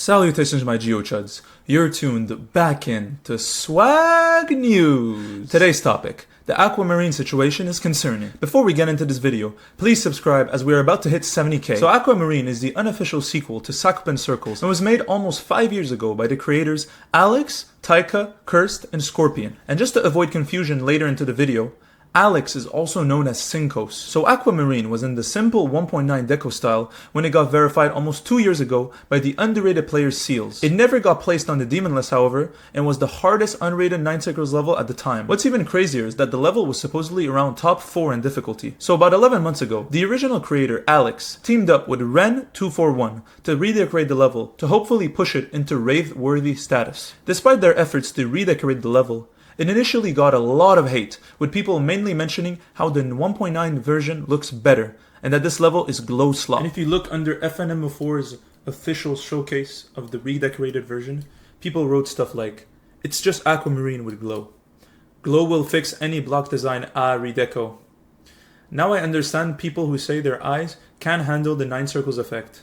Salutations my geochuds, you're tuned back in to Swag News. Today's topic, the Aquamarine situation is concerning. Before we get into this video, please subscribe as we are about to hit 70k. So Aquamarine is the unofficial sequel to Sakpen Circles and was made almost 5 years ago by the creators Alex, Taika, Cursed, and Scorpion. And just to avoid confusion later into the video, Alex is also known as Syncos. So Aquamarine was in the simple 1.9 deco style when it got verified almost 2 years ago by the underrated players Seals. It never got placed on the demon list however, and was the hardest unrated 9 circles level at the time. What's even crazier is that the level was supposedly around top 4 in difficulty. So about 11 months ago, the original creator Alex teamed up with Ren241 to redecorate the level to hopefully push it into Wraith-worthy status. Despite their efforts to redecorate the level, it initially got a lot of hate, with people mainly mentioning how the 1.9 version looks better, and that this level is glow slop. And if you look under FNM4's official showcase of the redecorated version, people wrote stuff like, "It's just Aquamarine with glow. Glow will fix any block design, redeco." Now I understand people who say their eyes can't handle the 9 circles effect.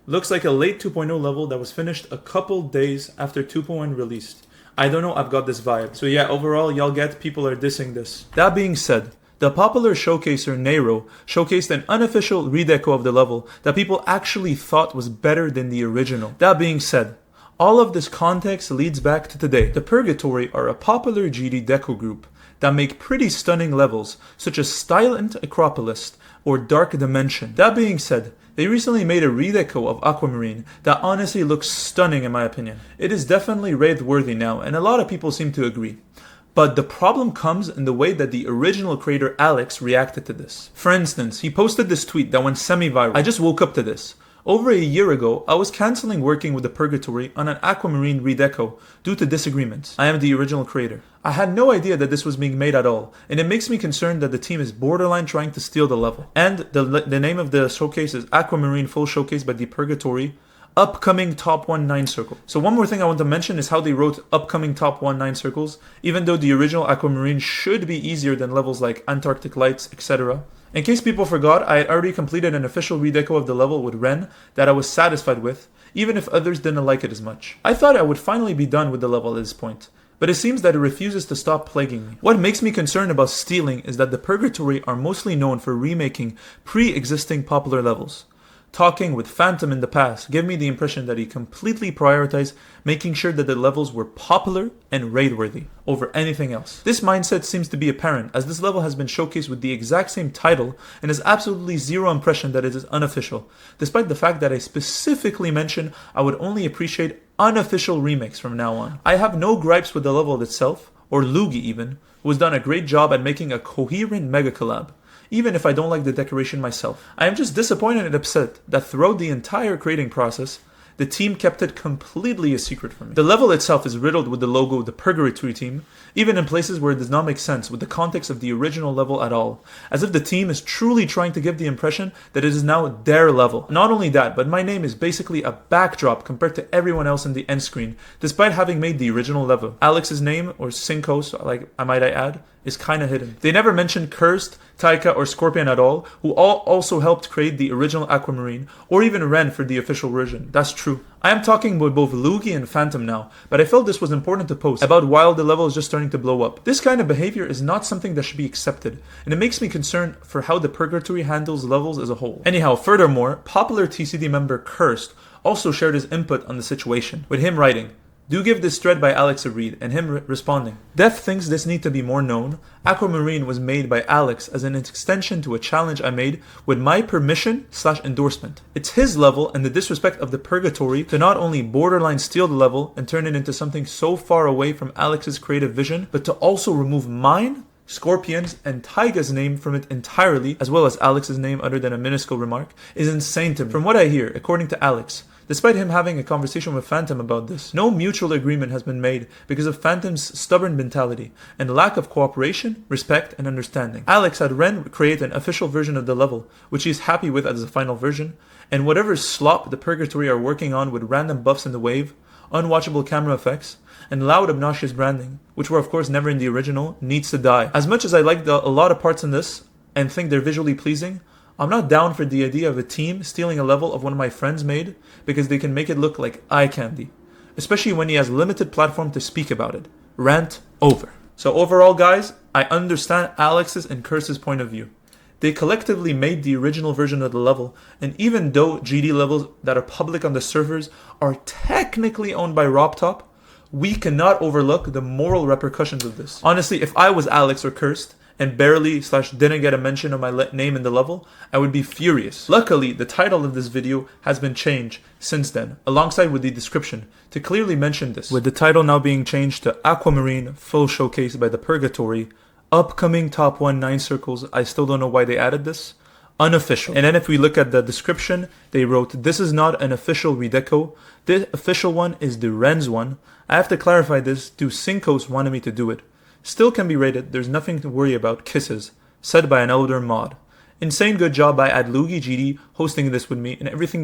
Looks like a late 2.0 level that was finished a couple days after 2.1 released. I don't know, I've got this vibe. So yeah, overall, y'all get people are dissing this. That being said, the popular showcaser Nero showcased an unofficial redeco of the level that people actually thought was better than the original. That being said, all of this context leads back to today. The Purgatory are a popular GD deco group that make pretty stunning levels, such as Didnt Acropolis or Dark Dimension. That being said, they recently made a redeco of Aquamarine that honestly looks stunning in my opinion. It is definitely Wraith-worthy now, and a lot of people seem to agree. But the problem comes in the way that the original creator Alex reacted to this. For instance, he posted this tweet that went semi-viral. "I just woke up to this. Over a year ago, I was cancelling working with the Purgatory on an Aquamarine redeco due to disagreements. I am the original creator. I had no idea that this was being made at all, and it makes me concerned that the team is borderline trying to steal the level." And the name of the showcase is Aquamarine Full Showcase by the Purgatory, upcoming top 1 9 circle. So one more thing I want to mention is how they wrote upcoming top 1 9 circles, even though the original Aquamarine should be easier than levels like Antarctic Lights, etc. In case people forgot, I had already completed an official redeco of the level with Ren that I was satisfied with, even if others didn't like it as much. I thought I would finally be done with the level at this point, but it seems that it refuses to stop plaguing me. What makes me concerned about stealing is that the Purgatory are mostly known for remaking pre-existing popular levels. Talking with Phantom in the past gave me the impression that he completely prioritized making sure that the levels were popular and raid-worthy over anything else. This mindset seems to be apparent as this level has been showcased with the exact same title and has absolutely zero impression that it is unofficial, despite the fact that I specifically mentioned I would only appreciate unofficial remakes from now on. I have no gripes with the level itself, or Lugi even, who has done a great job at making a coherent mega collab, even if I don't like the decoration myself. I am just disappointed and upset that throughout the entire creating process, the team kept it completely a secret from me. The level itself is riddled with the logo of the Purgatory team, even in places where it does not make sense with the context of the original level at all, as if the team is truly trying to give the impression that it is now their level. Not only that, but my name is basically a backdrop compared to everyone else in the end screen, despite having made the original level. Alex's name, or Syncos, I might add, is kinda hidden. They never mentioned Cursed, Taika, or Scorpion at all, who all also helped create the original Aquamarine, or even Ren for the official version. That's true. I am talking about both Lugi and Phantom now, but I felt this was important to post about while the level is just starting to blow up. This kind of behavior is not something that should be accepted, and it makes me concerned for how the Purgatory handles levels as a whole. Anyhow, furthermore, popular TCD member Cursed also shared his input on the situation, with him writing, "Do give this thread by Alex a read," and him responding, "Death thinks this need to be more known. Aquamarine was made by Alex as an extension to a challenge I made with my permission/endorsement. It's his level and the disrespect of the Purgatory to not only borderline steal the level and turn it into something so far away from Alex's creative vision, but to also remove mine, Scorpion's, and Taiga's name from it entirely, as well as Alex's name other than a minuscule remark, is insane to me." From what I hear, according to Alex, despite him having a conversation with Phantom about this, no mutual agreement has been made because of Phantom's stubborn mentality and lack of cooperation, respect, and understanding. Alex had Ren create an official version of the level, which he is happy with as a final version, and whatever slop the Purgatory are working on with random buffs in the wave, unwatchable camera effects, and loud obnoxious branding, which were of course never in the original, needs to die. As much as I like a lot of parts in this, and think they're visually pleasing, I'm not down for the idea of a team stealing a level of one of my friends made because they can make it look like eye candy, especially when he has limited platform to speak about it. Rant over. So overall, guys, I understand Alex's and Curse's point of view. They collectively made the original version of the level, and even though GD levels that are public on the servers are technically owned by RobTop, we cannot overlook the moral repercussions of this. Honestly, if I was Alex or Cursed, and barely/didn't get a mention of my name in the level, I would be furious. Luckily, the title of this video has been changed since then, alongside with the description, to clearly mention this, with the title now being changed to Aquamarine Full Showcase by ThePurgatory, upcoming top 1 9 circles. I still don't know why they added this. Unofficial. And then if we look at the description, they wrote, this is not an official redeco. The official one is the Ren's one. I have to clarify this, Cinco's wanted me to do it. Still can be rated, there's nothing to worry about, kisses. Said by an elder mod. Insane good job by Adlugi GD hosting this with me and everyone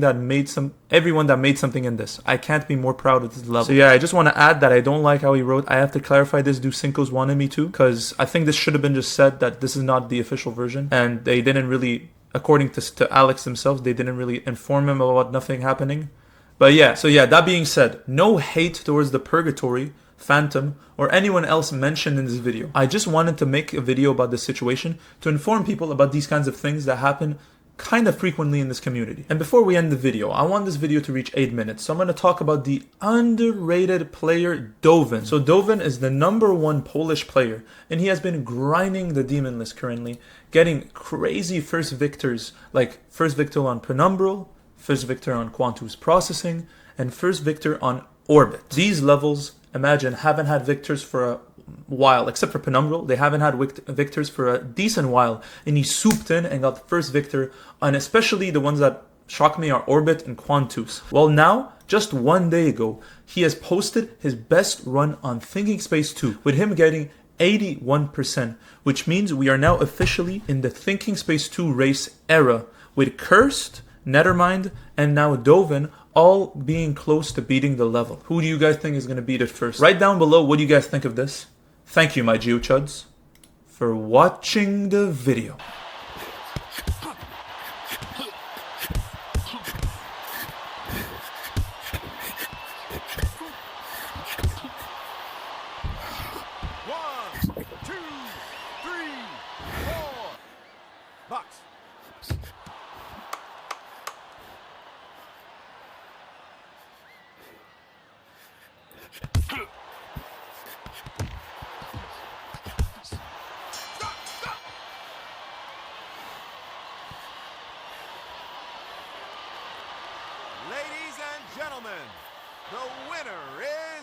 that made something in this. I can't be more proud of this level. So yeah, I just want to add that I don't like how he wrote, I have to clarify this, Cinco's wanted me to, because I think this should have been just said that this is not the official version, and they didn't really, according to Alex themselves, they didn't really inform him about nothing happening. But yeah, so yeah, that being said, no hate towards the Purgatory, Phantom, or anyone else mentioned in this video. I just wanted to make a video about this situation to inform people about these kinds of things that happen kind of frequently in this community. And before we end the video, I want this video to reach 8 minutes, so I'm going to talk about the underrated player Doven. So Doven is the #1 Polish player, and he has been grinding the demon list currently, getting crazy first victors, like first victor on Penumbral, first victor on Quantum's Processing, and first victor on Orbit. These levels, imagine, haven't had victors for a while, except for Penumbral. They haven't had victors for a decent while, and he swooped in and got the first victor on, especially the ones that shock me are Orbit and Quantus. Well, now, just 1 day ago, he has posted his best run on Thinking Space 2, with him getting 81%, which means we are now officially in the Thinking Space 2 race era, with Cursed, Nethermind, and now Doven all being close to beating the level. Who do you guys think is going to beat it first? Write down below what do you guys think of this. Thank you, my GeoChuds, for watching the video. One, two, three, four. Box. Ladies and gentlemen, the winner is